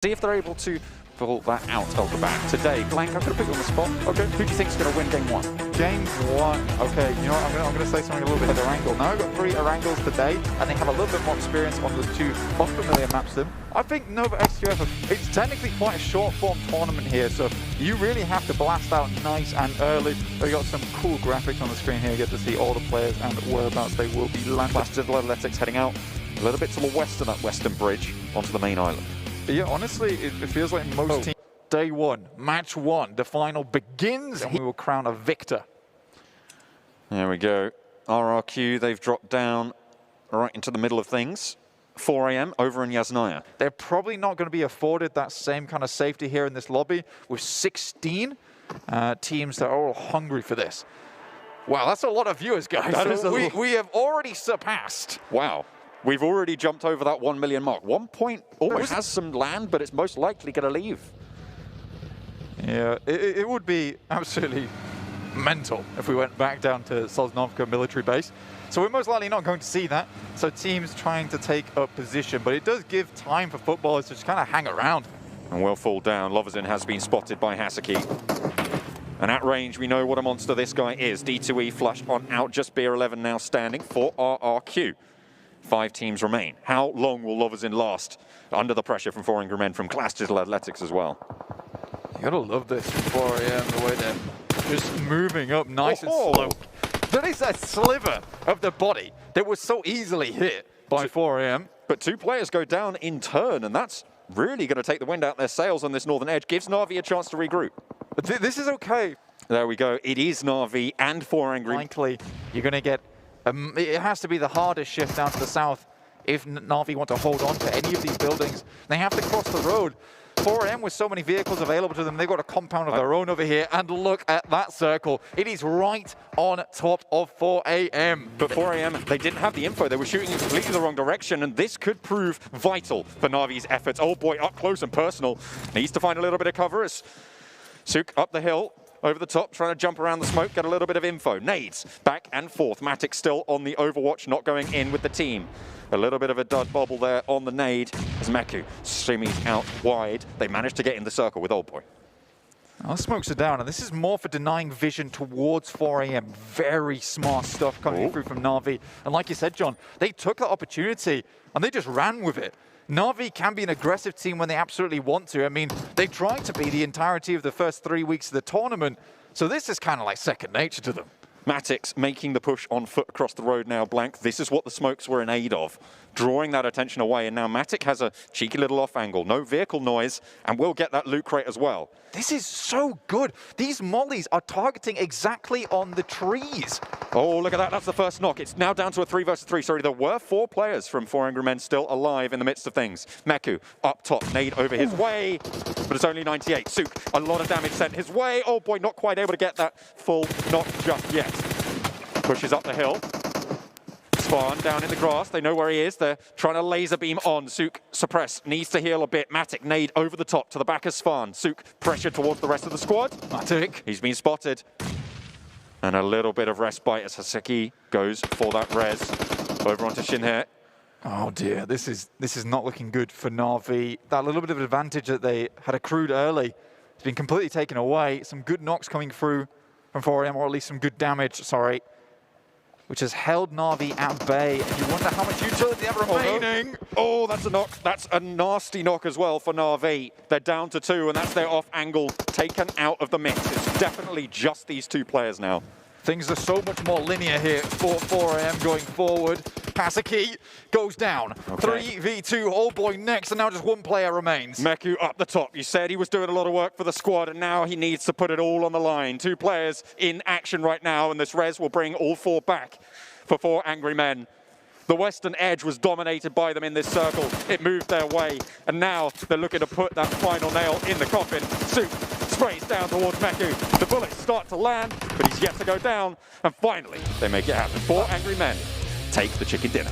See if they're able to pull that out of the back today. Blank, I'm going to put you on the spot. Okay. Who do you think is going to win game one? Game one. Okay, you know what? I'm going to say something a little bit with Erangel. Now I've got 3 Erangels today, and they have a little bit more experience on the 2 unfamiliar maps them. I think Nova XQF, it's technically quite a short form tournament here, so you really have to blast out nice and early. We got some cool graphics on the screen here. You get to see all the players and whereabouts they will be landing. Blasted Athletics heading out a little bit to the west of that western bridge onto the main island. Yeah, honestly, it feels like most teams. Day one, match one, the final begins, and we will crown a victor. There we go. RRQ, they've dropped down right into the middle of things. 4 AM over in Yasnaya. They're probably not going to be afforded that same kind of safety here in this lobby with 16 teams that are all hungry for this. Wow, that's a lot of viewers, guys. We have already surpassed. Wow. We've already jumped over that 1 million mark. 1 point almost has some land, but it's most likely going to leave. Yeah, it would be absolutely mental if we went back down to Sosnovka military base. So we're most likely not going to see that. So teams trying to take up position, but it does give time for footballers to just kind of hang around. And will fall down. Lovazin has been spotted by Hasaki. And at range, we know what a monster this guy is. D2E flushed on out, just Beer 11 now standing for RRQ. 5 teams remain. How long will Lovazin last under the pressure from 4 angry men from Class Digital Athletics as well? You gotta love this 4 AM, the way they're just moving up nice and slow. That is a sliver of the body that was so easily hit by 4 AM. But 2 players go down in turn, and that's really going to take the wind out their sails on this northern edge. Gives Na'Vi a chance to regroup. This is okay. There we go. It is Na'Vi and 4 angry. Likely, you're going to get... it has to be the hardest shift down to the south if Na'Vi want to hold on to any of these buildings. They have to cross the road. 4 AM with so many vehicles available to them, they've got a compound of their own over here, and look at that circle. It is right on top of 4 AM. But 4 AM, they didn't have the info. They were shooting in completely the wrong direction, and this could prove vital for Na'Vi's efforts. Oh boy, up close and personal. Needs to find a little bit of cover as Suk up the hill. Over the top, trying to jump around the smoke, get a little bit of info. Nades, back and forth. Matic still on the overwatch, not going in with the team. A little bit of a dud bobble there on the nade as Meku shimmies out wide. They managed to get in the circle with Old Boy. Our smokes are down, and this is more for denying vision towards 4 AM. Very smart stuff coming through from Na'Vi. And like you said, John, they took that opportunity, and they just ran with it. Na'Vi can be an aggressive team when they absolutely want to. I mean, they tried to be the entirety of the first 3 weeks of the tournament, so this is kind of like second nature to them. Matix making the push on foot across the road now, Blank. This is what the smokes were in aid of, drawing that attention away. And now Matic has a cheeky little off angle. No vehicle noise, and will get that loot crate as well. This is so good. These mollies are targeting exactly on the trees. Oh, look at that. That's the first knock. It's now down to a 3 versus 3. Sorry, there were 4 players from 4 angry men still alive in the midst of things. Meku up top, nade over his way, but it's only 98. Suk, a lot of damage sent his way. Oh boy, not quite able to get that full knock just yet. Pushes up the hill. Spawn down in the grass. They know where he is. They're trying to laser beam on. Suk suppress. Needs to heal a bit. Matic nade over the top to the back of Svan. Suk pressure towards the rest of the squad. Matic. He's been spotted. And a little bit of respite as Haseki goes for that res. Over onto Shinhe. Oh dear, this is not looking good for Na'Vi. That little bit of advantage that they had accrued early has been completely taken away. Some good knocks coming through from 4 AM, or at least some good damage, sorry, which has held Na'Vi at bay. And you wonder how much utility they have remaining. Oh, that's a knock. That's a nasty knock as well for Na'Vi. They're down to 2, and that's their off angle taken out of the mix. It's definitely just these 2 players now. Things are so much more linear here for 4 AM going forward. Pasaki goes down. 3v2, Old Boy next, and now just 1 player remains. Meku up the top. You said he was doing a lot of work for the squad, and now he needs to put it all on the line. 2 players in action right now, and this res will bring all 4 back for 4 angry men. The western edge was dominated by them in this circle. It moved their way, and now they're looking to put that final nail in the coffin. Suk sprays down towards Meku. The bullets start to land, but he's yet to go down, and finally they make it happen. 4 angry men take the chicken dinner.